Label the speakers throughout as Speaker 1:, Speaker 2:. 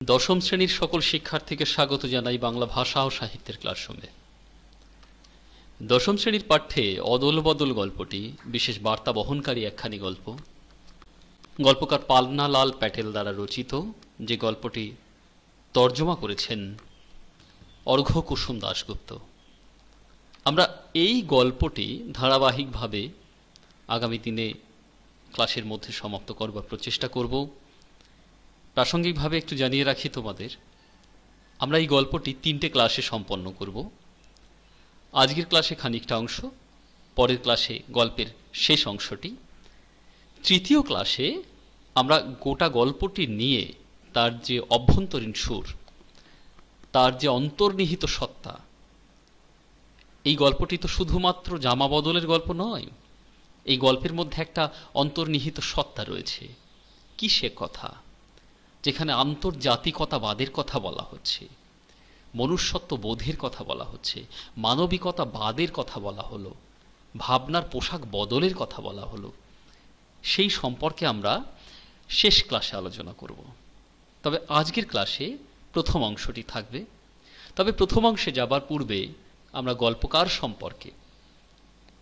Speaker 1: দশম শ্রেণীর সকল শিক্ষার্থীকে স্বাগত জানাই বাংলা ভাষা ও সাহিত্যের ক্লাসরুমে। দশম শ্রেণীর পাঠ্যে অদল বদল গল্পটি বিশেষ বার্তা বহনকারী একখানি গল্প, গল্পকার পান্নালাল প্যাটেল দ্বারা রচিত, যে গল্পটি তর্জমা করেছেন অর্ঘ্য কুসুম দাশগুপ্ত। আমরা এই গল্পটি ধারাবাহিকভাবে আগামী দিনে ক্লাসের মধ্যে সমাপ্ত করবার প্রচেষ্টা করব। প্রাসঙ্গিকভাবে একটু জানিয়ে রাখি তোমাদের, আমরা এই গল্পটি 3টে ক্লাসে সম্পন্ন করব। আজকের ক্লাসে খানিকটা অংশ, পরের ক্লাসে গল্পের শেষ অংশটি, তৃতীয় ক্লাসে আমরা গোটা গল্পটি নিয়ে তার যে অভ্যন্তরীণ সুর, তার যে অন্তর্নিহিত সত্তা, এই গল্পটি তো শুধুমাত্র জামা বদলের গল্প নয়, এই গল্পের মধ্যে একটা অন্তর্নিহিত সত্তা রয়েছে। কি সে কথা? যেখানে আন্তর্জাতিকতাবাদের কথা বলা হচ্ছে, মনুষ্যত্ব বোধের কথা বলা হচ্ছে, মানবিকতা বাদের কথা বলা হলো, ভাবনার পোশাক বদলের কথা বলা হলো, সেই সম্পর্কে আমরা শেষ ক্লাসে আলোচনা করব। তবে আজকের ক্লাসে প্রথম অংশটি থাকবে। তবে প্রথম অংশে যাবার পূর্বে আমরা গল্পকার সম্পর্কে,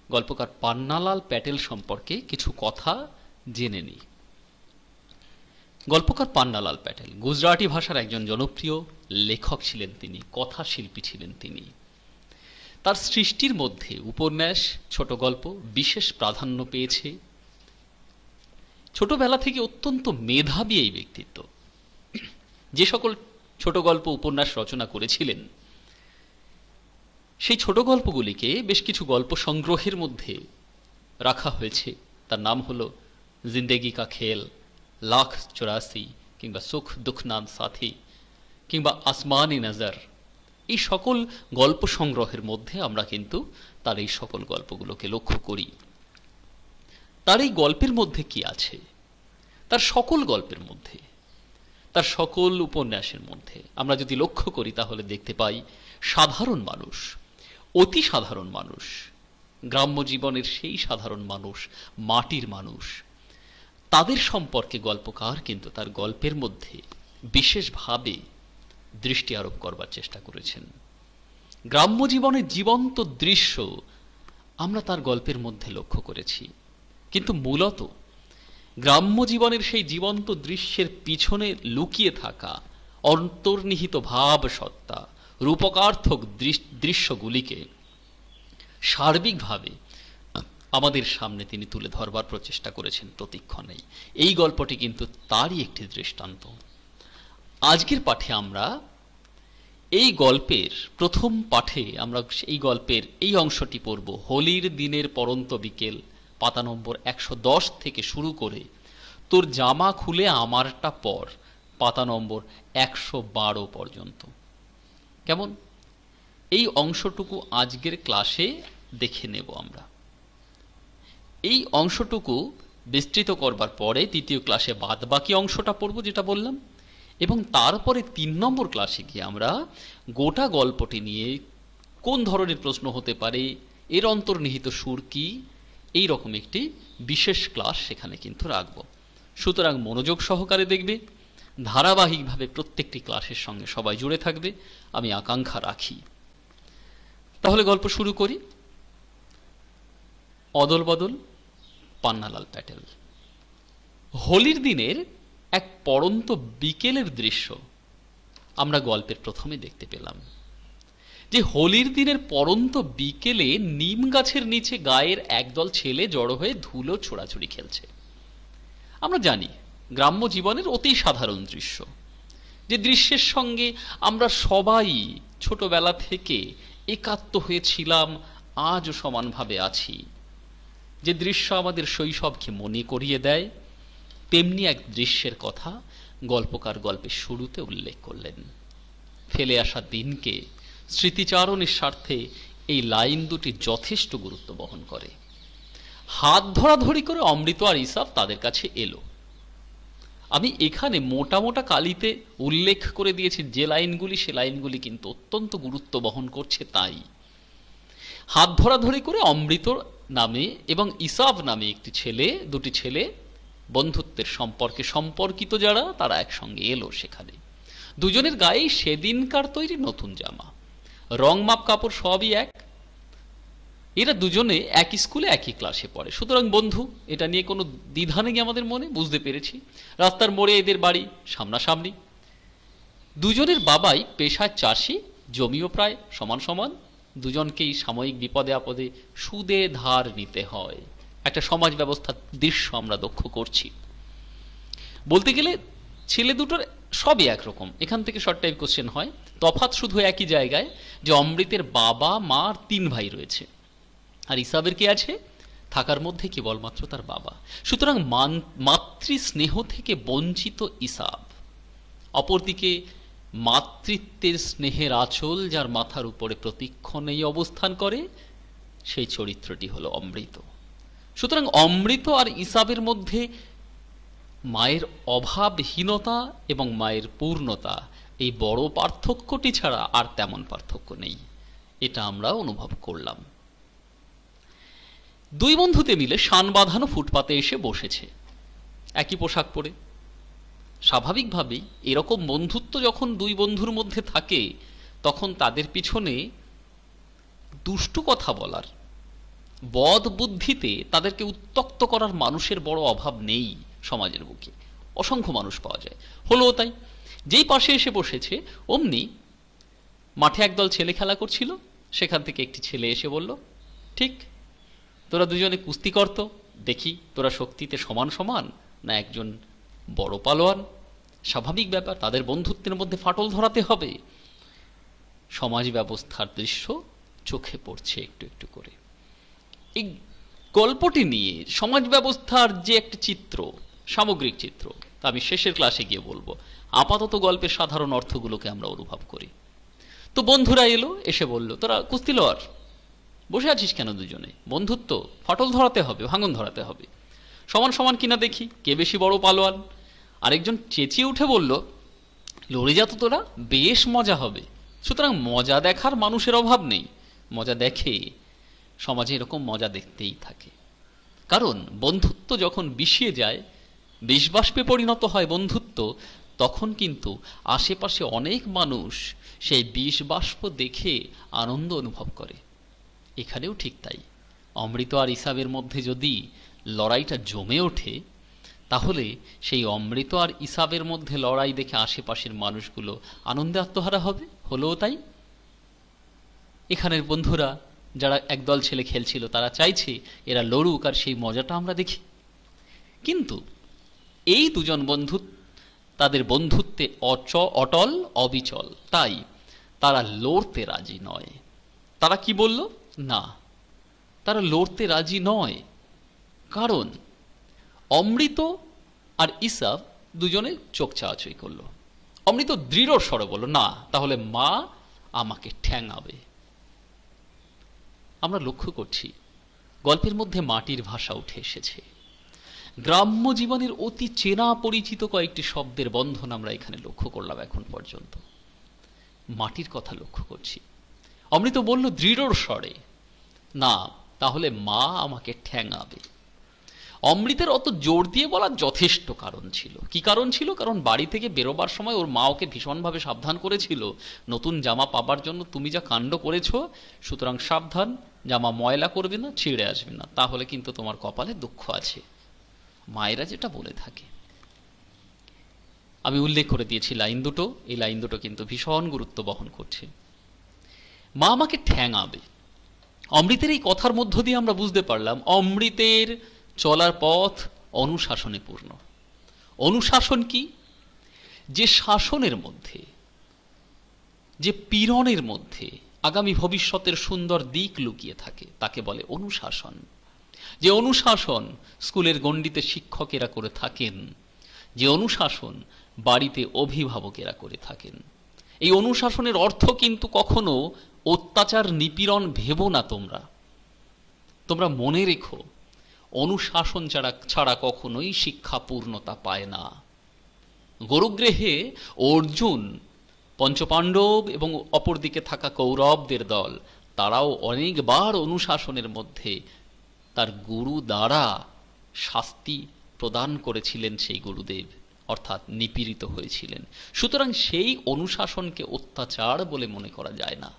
Speaker 1: গল্পকার পান্নালাল প্যাটেল সম্পর্কে কিছু কথা জেনে নিই। গল্পকার পান্নালাল প্যাটেল গুজরাটি ভাষার একজন জনপ্রিয় লেখক ছিলেন, তিনি কথাশিল্পী ছিলেন। তিনি তার সৃষ্টির মধ্যে উপন্যাস, ছোট গল্প বিশেষ প্রাধান্য পেয়েছে। ছোটবেলা থেকে অত্যন্ত মেধাবী এই ব্যক্তিত্ব যে সকল ছোট গল্প উপন্যাস রচনা করেছিলেন, সেই ছোট গল্পগুলিকে বেশ কিছু গল্প সংগ্রহের মধ্যে রাখা হয়েছে। তার নাম হলো জিন্দেগি কা খেল, লাখ 84, কিংবা সুখ দুঃখ নাম সাথী, কিংবা আসমানি নজর। এই সকল গল্প সংগ্রহের মধ্যে আমরা কিন্তু তার এই সকল গল্পগুলোকে লক্ষ্য করি। তার এই গল্পের মধ্যে কি আছে? তার সকল গল্পের মধ্যে, তার সকল উপন্যাসের মধ্যে আমরা যদি লক্ষ্য করি তাহলে দেখতে পাই সাধারণ মানুষ, অতি সাধারণ মানুষ, গ্রাম্য জীবনের সেই সাধারণ মানুষ, মাটির মানুষ, তাদের সম্পর্কে গল্পকার কিন্তু তার গল্পের মধ্যে বিশেষভাবে দৃষ্টি আরোপ করবার চেষ্টা করেছেন। গ্রাম্য জীবনের জীবন্ত দৃশ্য আমরা তার গল্পের মধ্যে লক্ষ্য করেছি, কিন্তু মূলত গ্রাম্য জীবনের সেই জীবন্ত দৃশ্যের পিছনে লুকিয়ে থাকা অন্তর্নিহিত ভাব সত্তা, রূপকার্থক দৃশ্যগুলিকে সার্বিকভাবে আমাদের সামনে তিনি তুলে ধরবার প্রচেষ্টা করেছেন প্রতিক্ষণেই। এই গল্পটি কিন্তু তারই একটি দৃষ্টান্ত। আজকের পাঠে আমরা এই গল্পের প্রথম পাঠে আমরা এই গল্পের এই অংশটি পড়ব। হোলির দিনের পরন্ত বিকেল, পাতা নম্বর 110 থেকে শুরু করে তোর জামা খুলে আমারটা পর, পাতা নম্বর 112 পর্যন্ত। কেমন? এই অংশটুকু আজকের ক্লাসে দেখে নেব আমরা। এই অংশটুকু বিস্তৃত করবার পরে তৃতীয় ক্লাসে বাদ বাকি অংশটা পড়ব, যেটা বললাম, এবং তারপরে 3 নম্বর ক্লাসে গিয়ে আমরা গোটা গল্পটি নিয়ে কোন ধরনের প্রশ্ন হতে পারে, এর অন্তর্নিহিত সুর কি, এই রকম একটি বিশেষ ক্লাস সেখানে কিন্তু রাখব। সুতরাং মনোযোগ সহকারে দেখবে, ধারাবাহিকভাবে প্রত্যেকটি ক্লাসের সঙ্গে সবাই জুড়ে থাকবে, আমি আকাঙ্ক্ষা রাখি। তাহলে গল্প শুরু করি। অদল বদল, পান্নালাল প্যাটেল। হোলির দিনের এক পড়ন্ত বিকেলের দৃশ্য আমরা গল্পের প্রথমে দেখতে পেলাম। যে হোলির দিনের পড়ন্ত বিকেলে নিম গাছের নিচে গায়ের একদল ছেলে জড়ো হয়ে ধুলো ছোড়াছুড়ি খেলছে। আমরা জানি গ্রাম্য জীবনের অতি সাধারণ দৃশ্য, যে দৃশ্যের সঙ্গে আমরা সবাই ছোটবেলা থেকে একাত্ম হয়েছিলাম, আজও সমানভাবে আছি। যে দৃশ্য আমাদের শৈশবকে মনে করিয়ে দেয়, তেমনি এক দৃশ্যের কথা গল্পকার গল্পের শুরুতে উল্লেখ করলেন। ফেলে আসা দিনকে স্মৃতিচারণের স্বার্থে এই লাইন দুটি যথেষ্ট গুরুত্ব বহন করে। হাত ধরাধরি করে অমৃত আর ইসাব তাদের কাছে এলো। আমি এখানে মোটা মোটা কালিতে উল্লেখ করে দিয়েছি যে লাইনগুলি, সে লাইনগুলি কিন্তু অত্যন্ত গুরুত্ব বহন করছে। তাই হাত ধরাধরি করে অমৃত নামে এবং ইসাব নামে দুটি ছেলে বন্ধুত্বের সম্পর্কে সম্পর্কিত যারা, তারা একসঙ্গে এলো সেখানে। দুজনের গায়ে সেদিনকার তৈরি নতুন জামা, রং মাপ কাপড় সবই এক। এরা দুজনে একই স্কুলে একই ক্লাসে পড়ে, সুতরাং বন্ধু, এটা নিয়ে কোনো দ্বিধা নেই আমাদের মনে, বুঝতে পেরেছি। রাস্তার মোড়ে এদের বাড়ি সামনাসামনি। দুজনের বাবাই পেশায় চাষি, জমিও প্রায় সমান সমান। দুজনকেই সাময়িক বিপদে আপদে সুদে ধার নিতে হয়। একটা সমাজ ব্যবস্থার দৃশ্য আমরা লক্ষ্য করছি। বলতে গেলে ছেলে দুটোর সবই একরকম। এখান থেকে শর্ট টাইপ কোশ্চেন হয়, তফাৎ শুধু একই জায়গায়, যে অমৃতের বাবা মা আর 3 ভাই রয়েছে, আর ইসাবের কে আছে? থাকার মধ্যে কেবলমাত্র তার বাবা। সুতরাং মাতৃ স্নেহ থেকে বঞ্চিত ইসাব। অপরদিকে মাতৃত্বের স্নেহের আঁচল যার মাথার উপরে প্রতিক্ষণেই অবস্থান করে, সেই চরিত্রটি হলো অমৃত। সুতরাং অমৃত আর ইসাবের মধ্যে মায়ের অভাবহীনতা এবং মায়ের পূর্ণতা, এই বড় পার্থক্যটি ছাড়া আর তেমন পার্থক্য নেই। এটা আমরা অনুভব করলাম। 2 বন্ধুতে মিলে শান বাঁধানো ফুটপাতে এসে বসেছে, একই পোশাক পরে। স্বাভাবিকভাবেই এরকম বন্ধুত্ব যখন 2 বন্ধুর মধ্যে থাকে, তখন তাদের পিছনে দুষ্টু কথা বলার, বদ বুদ্ধিতে তাদেরকে উত্ত্যক্ত করার মানুষের বড় অভাব নেই সমাজের বুকে। অসংখ্য মানুষ পাওয়া যায়। হলো তাই, যেই পাশে এসে বসেছে অমনি মাঠে একদল ছেলে খেলা করছিল। সেখান থেকে একটি ছেলে এসে বলল, ঠিক, তোরা দুজনে কুস্তি করতো, দেখি তোরা শক্তিতে সমান সমান না একজন বড় পালোয়ান। স্বাভাবিক ব্যাপার, তাদের বন্ধুত্বের মধ্যে ফাটল ধরাতে হবে। সমাজ ব্যবস্থার দৃশ্য চোখে পড়ছে একটু একটু করে। এই গল্পটি নিয়ে সমাজ ব্যবস্থার যে একটা চিত্র, সামগ্রিক চিত্র, তা আমি শেষের ক্লাসে গিয়ে বলবো। আপাতত গল্পের সাধারণ অর্থগুলোকে আমরা অনুভব করি। তো বন্ধুরা এলো, এসে বলল, তোরা কুস্তি লওয়ার, বসে আছিস কেন দুজনে? বন্ধুত্ব, ফাটল ধরাতে হবে, ভাঙন ধরাতে হবে। সমান সমান কিনা দেখি, কে বেশি বড় পালোয়ান। আরেকজন চেঁচিয়ে উঠে বলল, লড়ে যা তো তোরা, বেশ মজা হবে। সুতরাং মজা দেখার মানুষের অভাব নেই, মজা দেখে। সমাজে এরকম মজা দেখতেই থাকে। কারণ বন্ধুত্ব যখন বিষিয়ে যায়, বিষবাষ্পে পরিণত হয় বন্ধুত্ব, তখন কিন্তু আশেপাশে অনেক মানুষ সেই বিষবাষ্প দেখে আনন্দ অনুভব করে। এখানেও ঠিক তাই। অমৃত আর ইসাবের মধ্যে যদি লড়াইটা জমে ওঠে, তাহলে সেই অমৃত আর ইসাবের মধ্যে লড়াই দেখে আশেপাশের মানুষগুলো আনন্দে আত্মহারা হবে। হলো তাই। এখানের বন্ধুরা যারা একদল ছেলে খেলছিল, তারা চাইছে এরা লড়ুক আর সেই মজাটা আমরা দেখি। কিন্তু এই দুজন বন্ধু তাদের বন্ধুত্বে অটল অবিচল, তাই তারা লড়তে রাজি নয়। তারা কি বলল? না, তারা লড়তে রাজি নয়। কারণ অমৃত আর ইসাব দুজনে চোখ চাওয়াচই করলো। অমৃত দৃঢ় স্বরে বলল, না, তাহলে মা আমাকে ঠ্যাঙাবে। আমরা লক্ষ্য করছি গল্পের মধ্যে মাটির ভাষা উঠে এসেছে। গ্রাম্য জীবনের অতি চেনা পরিচিত কয়েকটি শব্দের বন্ধন আমরা এখানে লক্ষ্য করলাম এখন পর্যন্ত। মাটির কথা লক্ষ্য করছি। অমৃত বলল দৃঢ় স্বরে, না, তাহলে মা আমাকে ঠ্যাঙাবে। অমৃতের অত জোর দিয়ে বলার যথেষ্ট কারণ ছিল। কি কারণ ছিল? কারণ বাড়ি থেকে বেরোবার সময় ওর মা ওকে ভীষণভাবে সাবধান করেছিল, নতুন জামা পাবার জন্য তুমি যা কাণ্ড করেছো, সুতরাং সাবধান, জামা ময়লা করবে না, ছিঁড়ে আসবে না, তাহলে কিন্তু তোমার কপালে দুঃখ আছে। মায়েরা যেটা বলে থাকে। আমি উল্লেখ করে দিয়েছি লাইন দুটো, এই লাইন দুটো কিন্তু ভীষণ গুরুত্ব বহন করছে। মা আমাকে ঠ্যাঙাবে। অমৃতের এই কথার মধ্য দিয়ে আমরা বুঝতে পারলাম অমৃতের চলার পথ অনুশাসনে পূর্ণ। অনুশাসন কি? যে শাসনের মধ্যে, যে পীড়নের মধ্যে আগামী ভবিষ্যতের সুন্দর দিক লুকিয়ে থাকে, তাকে বলে অনুশাসন। যে অনুশাসন স্কুলের গণ্ডিতে শিক্ষকেরা করে থাকেন, যে অনুশাসন বাড়িতে অভিভাবকেরা করে থাকেন। এই অনুশাসনের অর্থ কিন্তু কখনো অত্যাচার নিপীড়ন ভেবো না। তোমরা মনে রেখো, অনুশাসন ছাড়া কখনোই শিক্ষা পূর্ণতা পায় না। গরুগৃহে অর্জুন, পঞ্চপাণ্ডব এবং অপরদিকে থাকা কৌরবদের দল, তারাও অনেকবার অনুশাসনের মধ্যে তার গুরু দ্বারা শাস্তি প্রদান করেছিলেন সেই গুরুদেব। অর্থাৎ নিপীড়িত হয়েছিলেন। সুতরাং সেই অনুশাসনকে অত্যাচার বলে মনে করা যায় না।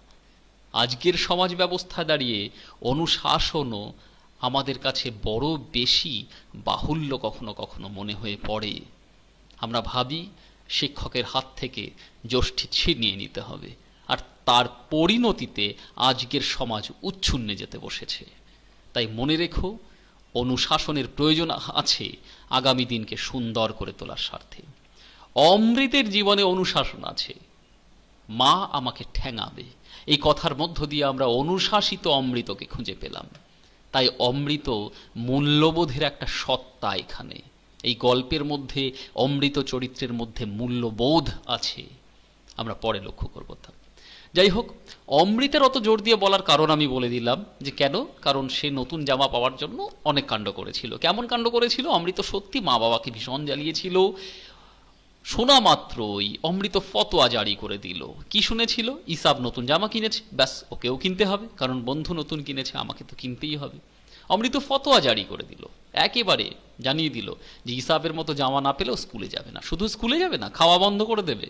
Speaker 1: আজকের সমাজ ব্যবস্থা দাঁড়িয়ে অনুশাসনও আমাদের কাছে বড় বেশি বাহুল্য কখনো কখনো মনে হয়ে পড়ে। আমরা ভাবি শিক্ষকের হাত থেকে যষ্টি ছিনিয়ে নিতে হবে, আর তার পরিণতিতে আজকের সমাজ উচ্ছন্নে যেতে বসেছে। তাই মনে রেখো, অনুশাসনের প্রয়োজন আছে আগামী দিনকে সুন্দর করে তোলার স্বার্থে। অমৃতের জীবনে অনুশাসন আছে। মা আমাকে ঠ্যাঙাবে, এই কথার মধ্য দিয়ে আমরা অনুশাসিত অমৃতকে খুঁজে পেলাম। তাই অমৃত মূল্যবোধের একটা সত্তা এখানে। এই গল্পের মধ্যে, অমৃত চরিত্রের মধ্যে মূল্যবোধ আছে, আমরা পরে লক্ষ্য করব তা। যাই হোক, অমৃতের অত জোর দিয়ে বলার কারণ আমি বলে দিলাম যে কেন, কারণ সে নতুন জামা পাওয়ার জন্য অনেক কাণ্ড করেছিল। কেমন কাণ্ড করেছিল? অমৃত সত্যি মা বাবাকে ভীষণ জ্বালিয়েছিল। শোনা মাত্রই অমৃত ফতোয়া জারি করে দিল। কি শুনেছিল? ইসাব নতুন জামা কিনেছে, ব্যাস ওকেও কিনতে হবে, কারণ বন্ধু নতুন কিনেছে, আমাকে তো কিনতেই হবে। অমৃত ফতোয়া জারি করে দিল, একেবারে জানিয়ে দিল যে ইসাবের মতো জামা না পেলেও স্কুলে যাবে না। শুধু স্কুলে যাবে না, খাওয়া বন্ধ করে দেবে।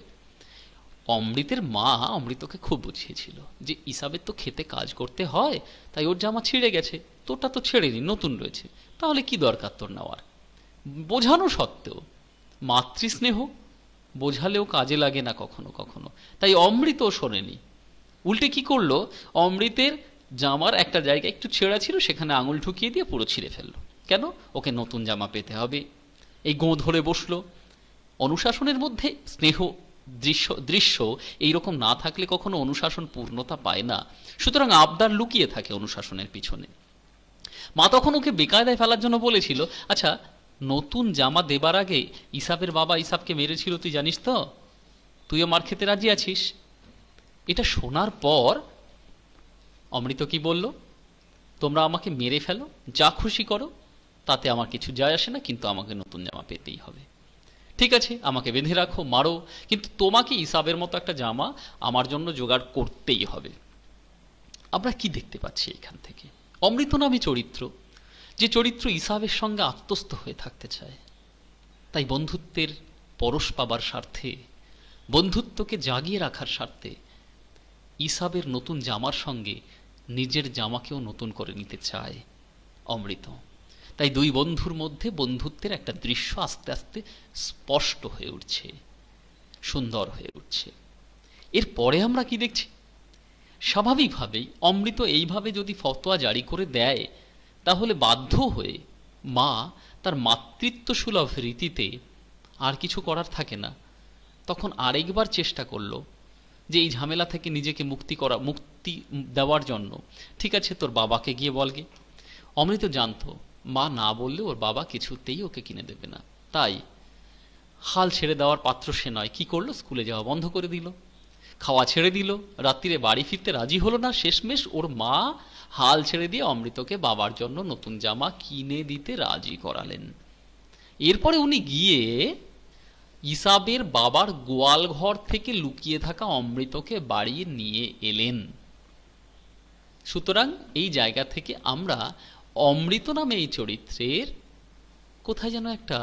Speaker 1: অমৃতের মা অমৃতকে খুব বুঝিয়েছিল যে ইসাবের তো খেতে কাজ করতে হয়, তাই ওর জামা ছিঁড়ে গেছে, তোরটা তো ছেড়েনি, নতুন রয়েছে, তাহলে কি দরকার তোর নেওয়ার। বোঝানো সত্ত্বেও মাতৃস্নেহ বোঝালেও কাজে লাগে না কখনো কখনো। তাই অমৃত শোনেনি, উল্টে কি করলো, অমৃতের জামার একটা জায়গায় একটু ছেঁড়া ছিল, সেখানে আঙুল ঢুকিয়ে দিয়ে পুরো ছিঁড়ে ফেললো। কেন? ওকে নতুন জামা পেতে হবে। এই গোঁ ধরে বসলো। অনুশাসনের মধ্যে স্নেহ দৃশ্য এইরকম না থাকলে কখনো অনুশাসন পূর্ণতা পায় না। সুতরাং আবদার লুকিয়ে থাকে অনুশাসনের পিছনে। মা তখন ওকে বেকায়দায় ফেলার জন্য বলেছিল, আচ্ছা নতুন জামা দেবার আগে ইসাবের বাবা ইসাবকে মেরেছিল, তুই জানিস তো? তুইও মার খেতে রাজি আছিস? এটা শোনার পর অমৃত কি বলল, তোমরা আমাকে মেরে ফেলো, যা খুশি করো, তাতে আমার কিছু যায় আসে না, কিন্তু আমাকে নতুন জামা পেতেই হবে। ঠিক আছে, আমাকে বেঁধে রাখো, মারো, কিন্তু তোমাকে ইসাবের মতো একটা জামা আমার জন্য জোগাড় করতেই হবে। আমরা কি দেখতে পাচ্ছি এখান থেকে? অমৃত নামী চরিত্র, যে চরিত্র ইসাবের সঙ্গে আত্মস্থ হয়ে থাকতে চায়। তাই বন্ধুত্বের পরশ পাবার স্বার্থে, বন্ধুত্বকে জাগিয়ে রাখার স্বার্থে ইসাবের নতুন জামার সঙ্গে নিজের জামাকেও নতুন করে নিতে চায় অমৃত। তাই দুই বন্ধুর মধ্যে বন্ধুত্বের একটা দৃশ্য আস্তে আস্তে স্পষ্ট হয়ে উঠছে, সুন্দর হয়ে উঠছে। এরপরে আমরা কি দেখছি? স্বাভাবিকভাবেই অমৃত এইভাবে যদি ফতোয়া জারি করে দেয়, তাহলে বাধ্য হয়ে মা তার মাতৃত্ব সুলভ রীতিতে, আর কিছু করার থাকে না, তখন আরেকবার চেষ্টা করলো যে এই ঝামেলা থেকে নিজেকে মুক্তি দেওয়ার জন্য, ঠিক আছে তোর বাবাকে গিয়ে বলগে। অমৃত জানতো মা না বললে ওর বাবা কিছুতেই ওকে কিনে দেবে না। তাই হাল ছেড়ে দেওয়ার পাত্র সে নয়। কি করলো? স্কুলে যাওয়া বন্ধ করে দিল, খাওয়া ছেড়ে দিল, রাত্রিরে বাড়ি ফিরতে রাজি হলো না। শেষমেশ ওর মা হাল ছেড়ে দিয়ে অমৃতকে বাবার জন্য নতুন জামা কিনে দিতে রাজি করালেন। এরপরে উনি গিয়ে ইসাবের বাবার গোয়াল ঘর থেকে লুকিয়ে থাকা অমৃতকে বাড়িয়ে নিয়ে এলেন। সুতরাং এই জায়গা থেকে আমরা অমৃত নামে এই চরিত্রের কোথায় যেন একটা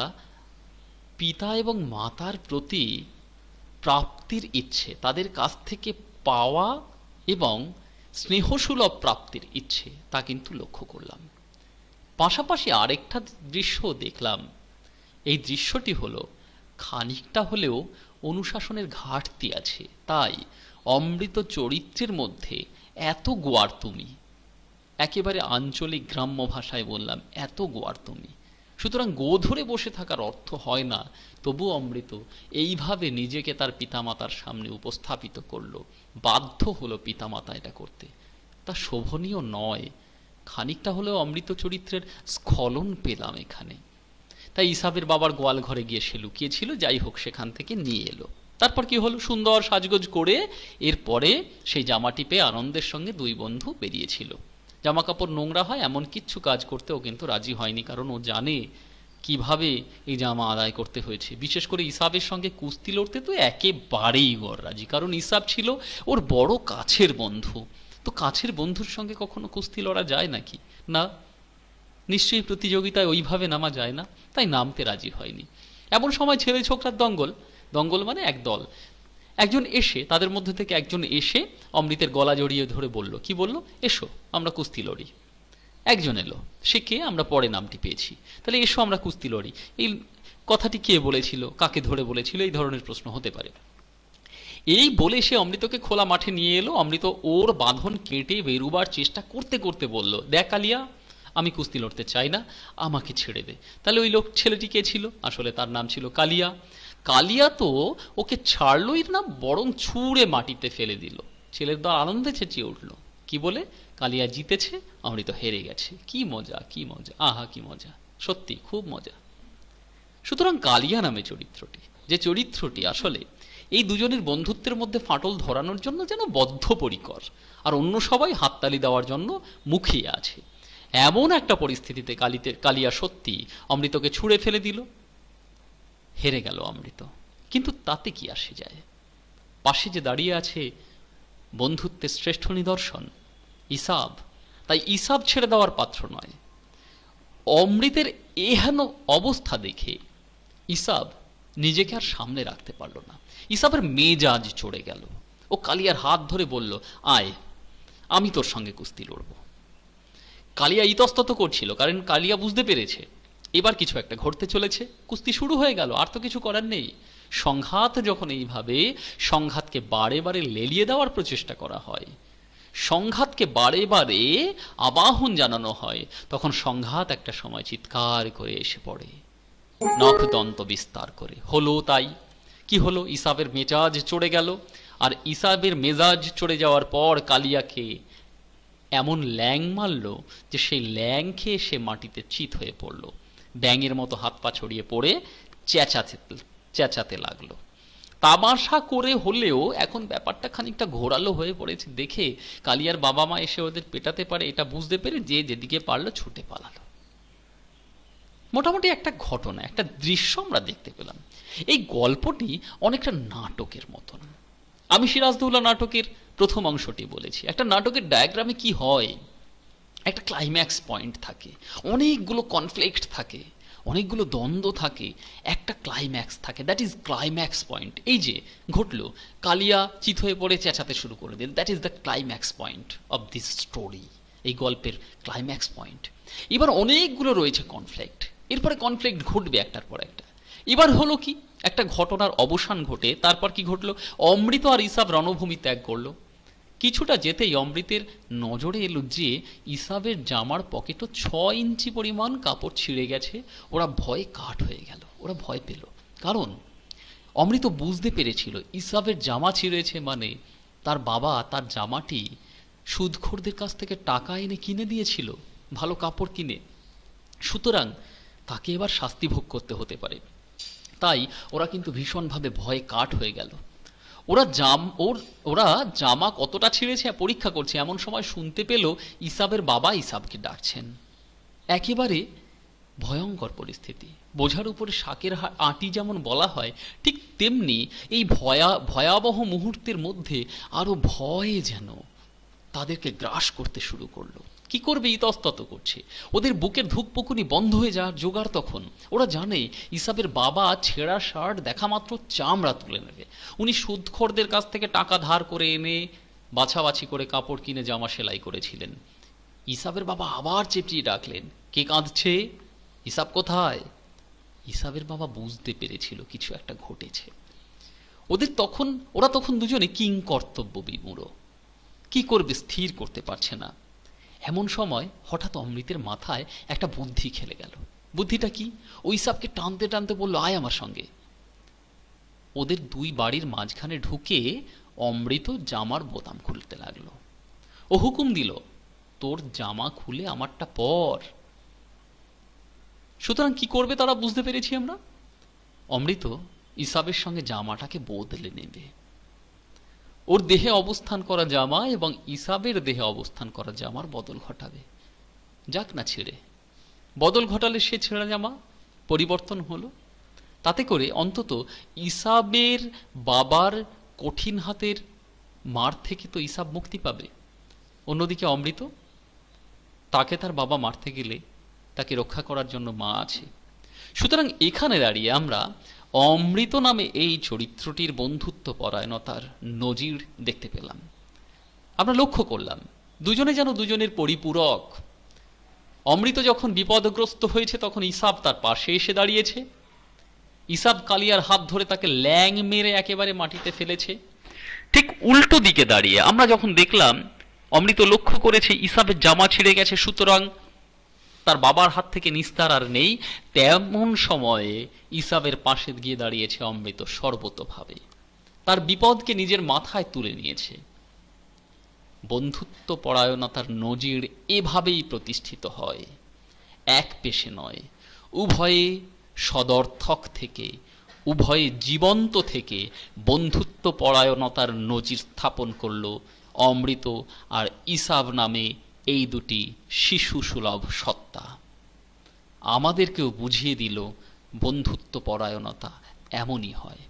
Speaker 1: পিতা এবং মাতার প্রতি প্রাপ্তির ইচ্ছে, তাদের কাছ থেকে পাওয়া এবং স্নেহসুলভ প্রাপ্তির ইচ্ছে, তা কিন্তু লক্ষ্য করলাম। পাশাপাশি আরেকটা দৃশ্য দেখলাম। এই দৃশ্যটি হলো খানিকটা হলেও অনুশাসনের ঘাটতি আছে। তাই অমৃত চরিত্রের মধ্যে এত গোয়ার তুমি, একেবারে আঞ্চলিক গ্রাম্য ভাষায় বললাম, এত গোয়ার তুমি। সুতরাং গো ধরে বসে থাকার অর্থ হয় না। তবু অমৃত এইভাবে নিজেকে তার পিতামাতার সামনে উপস্থাপিত করলো, বাধ্য হলো পিতামাতা এটা করতে। তা শোভনীয় নয়। খানিকটা হলেও অমৃত চরিত্রের স্খলন পেলাম এখানে। তাই ইসাবের বাবার গোয়াল ঘরে গিয়ে সে লুকিয়েছিল, যাই হোক সেখান থেকে নিয়ে এলো। তারপর কি হলো? সুন্দর সাজগোজ করে এরপরে সেই জামাটি পেয়ে আনন্দের সঙ্গে দুই বন্ধু বেরিয়েছিল। জামা কাপড় নোংরা হয় এমন কিচ্ছু কাজ করতে ও কিন্তু রাজি হয়নি, কারণ ও জানে কিভাবে এই জামা আদায় করতে হয়েছে। বিশেষ করে ইসাবের সঙ্গে কুস্তি লড়তে তো একেবারেই ওর রাজি, কারণ ইসাব ছিল ওর বড় কাছের বন্ধু। তো কাছের বন্ধুর সঙ্গে কখনো কুস্তি লড়া যায় নাকি? না, নিশ্চয়ই প্রতিযোগিতায় ওইভাবে নামা যায় না। তাই নামতে রাজি হয়নি। এমন সময় ছেলে ছোকরার দঙ্গল, দঙ্গল মানে এক দল, একজন এসে, তাদের মধ্যে থেকে একজন এসে অমৃতের গলা জড়িয়ে ধরে বলল, কি বলল, এসো আমরা কুস্তি লড়ি। একজন এলো, সে কে আমরা পরে নামটি পেয়েছি, তাহলে এসো আমরা কুস্তি লড়ি। এই কথাটি কে বলেছিল, কাকে ধরে বলেছিল, এই ধরনের প্রশ্ন হতে পারে। এই বলে সে অমৃতকে খোলা মাঠে নিয়ে এলো। অমৃত ওর বাঁধন কেটে বেরুবার চেষ্টা করতে করতে বলল, দেখ কালিয়া, আমি কুস্তি লড়তে চাই না, আমাকে ছেড়ে দে। তাহলে ওই ছেলেটি কে ছিল, আসলে তার নাম ছিল কালিয়া। কালিয়া তো ওকে ছাড়লই না, বরং ছুঁড়ে মাটিতে ফেলে দিল। ছেলের দল আনন্দে চেঁচিয়ে উঠল, কি বলে, কালিয়া জিতেছে, অমৃত হেরে গেছে। কি মজা, কি মজা, আহা কি মজা, সত্যি খুব মজা। সুতরাং কালিয়া নামে চরিত্রটি, যে চরিত্রটি আসলে এই দুজনের বন্ধুত্বের মধ্যে ফাটল ধরানোর জন্য যেন বদ্ধপরিকর, আর অন্য সবাই হাততালি দেওয়ার জন্য মুখিয়ে আছে, এমন একটা পরিস্থিতিতে কালিয়া সত্যি অমৃতকে ছুঁড়ে ফেলে দিল। হেরে গেল অমৃত, কিন্তু তাতে কি আসে যায়, পাশে যে দাঁড়িয়ে আছে বন্ধুত্বের শ্রেষ্ঠ নিদর্শন ইসাব, তাই ইসাব ছেড়ে দেওয়ার পাত্র নয়। অমৃতের এহেন অবস্থা দেখে ইসাব নিজেকে আর সামনে রাখতে পারল না। ইসাবের মেজাজ চড়ে গেল। ও কালিয়ার হাত ধরে বলল, আয়, আমি তোর সঙ্গে কুস্তি লড়ব। কালিয়া ইতস্তত করছিল, কারণ কালিয়া বুঝতে পেরেছে এবার কিছু একটা ঘটতে চলেছে। কুস্তি শুরু হয়ে গেল, আর তো কিছু করার নেই। সংঘাত যখন এইভাবে সংঘাতকে বারে বারে লেলিয়ে দেওয়ার প্রচেষ্টা করা হয়, সংঘাতকে বারে বারে আবাহন জানানো হয়, তখন সংঘাত একটা সময় চিৎকার করে এসে পড়ে, নখদন্ত বিস্তার করে। হলো তাই। কি হলো, ইসাবের মেজাজ চড়ে গেল। আর ইসাবের মেজাজ চড়ে যাওয়ার পর কালিয়াকে এমন ল্যাং মারল যে সেই ল্যাং খেয়ে সে মাটিতে চিত হয়ে পড়ল, ব্যাঙের মতো হাত পা ছড়িয়ে পড়ে চেঁচাতে লাগলো। তামাশা করে হলেও এখন ব্যাপারটা খানিকটা ঘোরালো হয়ে পড়েছে দেখে কালিয়ার বাবা মা এসে ওদের পেটাতে পারে এটা বুঝতে পেরে যে যেদিকে পারলো ছুটে পালালো। মোটামুটি একটা ঘটনা, একটা দৃশ্য আমরা দেখতে পেলাম। এই গল্পটি অনেকটা নাটকের মতন। আমি সিরাজদৌল্লা নাটকের প্রথম অংশটি বলেছি। একটা নাটকের ডায়াগ্রামে কি হয়, একটা ক্লাইম্যাক্স পয়েন্ট থাকে, অনেকগুলো কনফ্লিক্ট থাকে, অনেকগুলো দ্বন্দ্ব থাকে, একটা ক্লাইম্যাক্স থাকে, দ্যাট ইজ ক্লাইম্যাক্স পয়েন্ট। এই যে ঘটলো, কালিয়া চিত হয়ে পড়ে চেঁচাতে শুরু করে দিল, that is the climax point of this story, এই গল্পের ক্লাইম্যাক্স পয়েন্ট। এবার অনেকগুলো রয়েছে কনফ্লিক্ট, এরপরে কনফ্লিক্ট ঘটবে একটার পর একটা। এবার হলো কি, একটা ঘটনার অবসান ঘটে, তারপর কি ঘটলো, অমৃত আর ইসাব রণভূমি ত্যাগ করলো। কিছুটা যেতেই অমৃতের নজরে এলো যে ইসাবের জামার পকেটও 6 ইঞ্চি পরিমাণ কাপড় ছিঁড়ে গেছে। ওরা ভয়ে কাঠ হয়ে গেল, ওরা ভয় পেল, কারণ অমৃত বুঝতে পেরেছিল ইসাবের জামা ছিঁড়েছে মানে তার বাবা তার জামাটি সুদখোরদের কাছ থেকে টাকা এনে কিনে দিয়েছিল, ভালো কাপড় কিনে, সুতরাং তাকে এবার শাস্তি ভোগ করতে হতে পারে। তাই ওরা কিন্তু ভীষণভাবে ভয়ে কাঠ হয়ে গেল। ওরা জামা কতটা ছিঁড়েছে পরীক্ষা করছে, এমন সময় শুনতে পেল ইসাবের বাবা ইসাবকে ডাকছেন। একেবারে ভয়ঙ্কর পরিস্থিতি, বোঝার উপরে শাকের আঁটি যেমন বলা হয়, ঠিক তেমনি এই ভয়াবহ মুহূর্তের মধ্যে আরো ভয় যেন তাদেরকে গ্রাস করতে শুরু করলো। কি করবে, ইতস্তত করছে, ওদের বুকের ধুকপুকুনি বন্ধ হয়ে যাওয়ার জোগাড় তখন। ওরা জানে ইসাবের বাবা ছেঁড়া শার্ট দেখা মাত্র চামড়া তুলে নেবে। উনি সুদখোরদের কাছ থেকে টাকা ধার করে এনে বাছাবাছি করে কাপড় কিনে জামা সেলাই করেছিলেন। ইসাবের বাবা আবার চেঁচিয়ে ডাকলেন, কে কাঁদছে, ইসাব কোথায়? ইসাবের বাবা বুঝতে পেরেছিল কিছু একটা ঘটেছে। ওরা তখন দুজনে কিং কর্তব্য বিমূঢ়, কি করবে স্থির করতে পারছে না। এমন সময় হঠাৎ অমৃতের মাথায় একটা বুদ্ধি খেলে গেল। বুদ্ধিটা কি, ওই ইসাবকে টানতে টানতে বলল, আয় আমার সঙ্গে। ওদের দুই বাড়ির মাঝখানে ঢুকে অমৃত জামার বোতাম খুলতে লাগলো। ও হুকুম দিল, তোর জামা খুলে আমারটা পর। সুতরাং কি করবে তারা বুঝতে পেরেছি আমরা। অমৃত ইসাবের সঙ্গে জামাটাকে বদলে নেবে, ওর দেহে অবস্থান করা জামা এবং ইসাবের দেহে অবস্থান করা জামার বদল ঘটাবে। যাক না ছিঁড়ে, বদল ঘটালে সে ছেঁড়া জামা পরিবর্তন হলো। তাতে করে অন্তত ইসাবের বাবার কঠিন হাতের মার থেকে তো ইসাব মুক্তি পাবে। অন্যদিকে অমৃত, তাকে তার বাবা মারতে গেলে তাকে রক্ষা করার জন্য মা আছে। সুতরাং এখানে দাঁড়িয়ে আমরা অমৃত নামে এই চরিত্রটির বন্ধুত্ব পরায়ণতার নজির দেখতে পেলাম। আমরা লক্ষ্য করলাম দুজনে যেন দুজনের পরিপূরক। অমৃত যখন বিপদগ্রস্ত হয়েছে তখন ইসাব তার পাশে এসে দাঁড়িয়েছে। ইসাব কালিয়ার হাত ধরে তাকে ল্যাং মেরে একেবারে মাটিতে ফেলেছে। ঠিক উল্টো দিকে দাঁড়িয়ে আমরা যখন দেখলাম অমৃত লক্ষ্য করেছে ইসাবের জামা ছিঁড়ে গেছে, সুতরাং তার বাবার হাত থেকে নিস্তার আর নেই, তেমন সময়ে ইসাবের পাশে গিয়ে দাঁড়িয়েছে অমৃত সর্বতোভাবে, তার বিপদকে নিজের মাথায় তুলে নিয়েছে। বন্ধুত্ব পরায়ণতার নজির এভাবেই প্রতিষ্ঠিত হয়, এক পেশে নয়, উভয়ে সদর্থক থেকে, উভয়ে জীবন্ত থেকে বন্ধুত্ব পরায়ণতার নজির স্থাপন করল অমৃত আর ইসাব নামে এই দুটি শিশু সুলভ সত্তা। আমাদেরকেও বুঝিয়ে দিল বন্ধুত্ব পরায়ণতা এমনই হয়।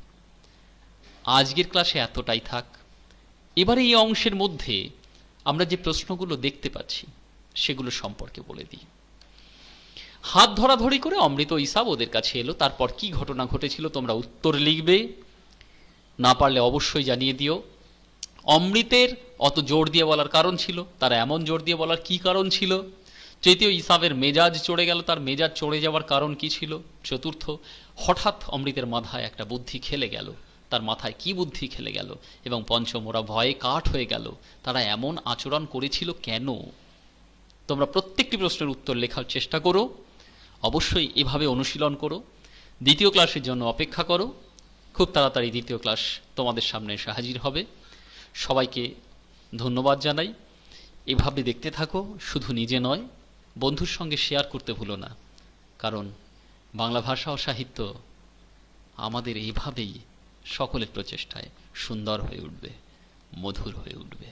Speaker 1: আজকের ক্লাসে এতটাই থাক। এবারে এই অংশের মধ্যে আমরা যে প্রশ্নগুলো দেখতে পাচ্ছি সেগুলো সম্পর্কে বলে দিই। হাত ধরাধরি করে অমৃত ইসাব ওদের কাছে এলো। তারপর কি ঘটনা ঘটেছিল তোমরা উত্তর লিখবে, না পারলে অবশ্যই জানিয়ে দিও। অমৃতের অত জোর দিয়ে বলার কারণ ছিল, তারা এমন জোর দিয়ে বলার কি কারণ ছিল? তৃতীয়, ইসাবের মেজাজ চড়ে গেল, তার মেজাজ চড়ে যাওয়ার কারণ কি ছিল? চতুর্থ, হঠাৎ অমৃতের মাথায় একটা বুদ্ধি খেলে গেল, তার মাথায় কি বুদ্ধি খেলে গেল? এবং পঞ্চম, ওরা ভয়ে কাঠ হয়ে গেল, তারা এমন আচরণ করেছিল কেন? তোমরা প্রত্যেকটি প্রশ্নের উত্তর লেখার চেষ্টা করো, অবশ্যই এভাবে অনুশীলন করো। দ্বিতীয় ক্লাসের জন্য অপেক্ষা করো, খুব তাড়াতাড়ি দ্বিতীয় ক্লাস তোমাদের সামনে এসে হাজির হবে। সবাইকে ধন্যবাদ জানাই। এভাবে দেখতে থাকো, শুধু নিজে নয় বন্ধুর সঙ্গে শেয়ার করতে ভুলো না, কারণ বাংলা ভাষা ও সাহিত্য আমাদের এইভাবেই সকলের প্রচেষ্টায় সুন্দর হয়ে উঠবে, মধুর হয়ে উঠবে।